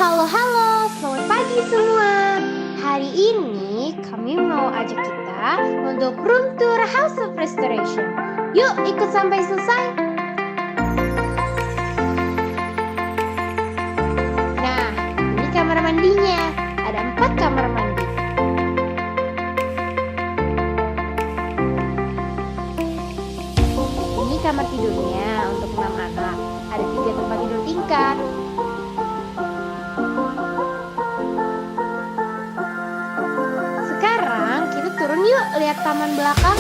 Halo, halo, selamat pagi semua. Hari ini kami mau ajak kita untuk room tour House of Restoration. Yuk ikut sampai selesai. Nah, ini kamar mandinya. Ada 4 kamar mandi. Ini kamar tidurnya untuk 6 anak. Ada 3 tempat tidur tingkat. Sekarang kita turun yuk lihat taman belakang.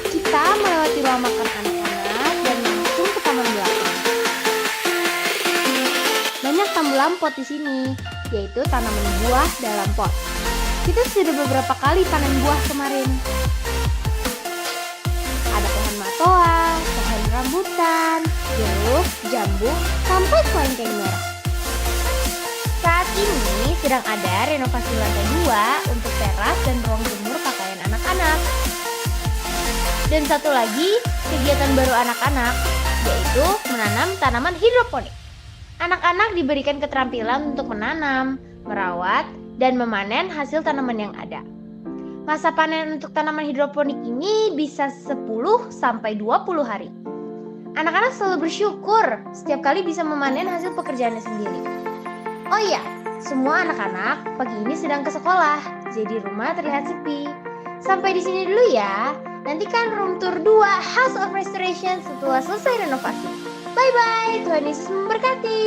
Kita melewati ruang makan anak-anak dan langsung ke taman belakang. Banyak tambu lampot di sini, yaitu tanaman buah dalam pot. Kita sudah beberapa kali panen buah kemarin. Ada pohon matoa, pohon rambutan, jeruk, jambu, sampai kelengkeng merah. Saat ini sedang ada renovasi lantai 2 untuk teras dan ruang jemur pakaian anak-anak. Dan satu lagi kegiatan baru anak-anak, yaitu menanam tanaman hidroponik. Anak-anak diberikan keterampilan untuk menanam, merawat, dan memanen hasil tanaman yang ada. Masa panen untuk tanaman hidroponik ini bisa 10-20 hari. Anak-anak selalu bersyukur setiap kali bisa memanen hasil pekerjaannya sendiri. Oh iya, semua anak-anak pagi ini sedang ke sekolah, jadi rumah terlihat sepi. Sampai di sini dulu ya. Nantikan room tour 2 House of Restoration setelah selesai renovasi. Bye-bye, Tuhan Yesus memberkati.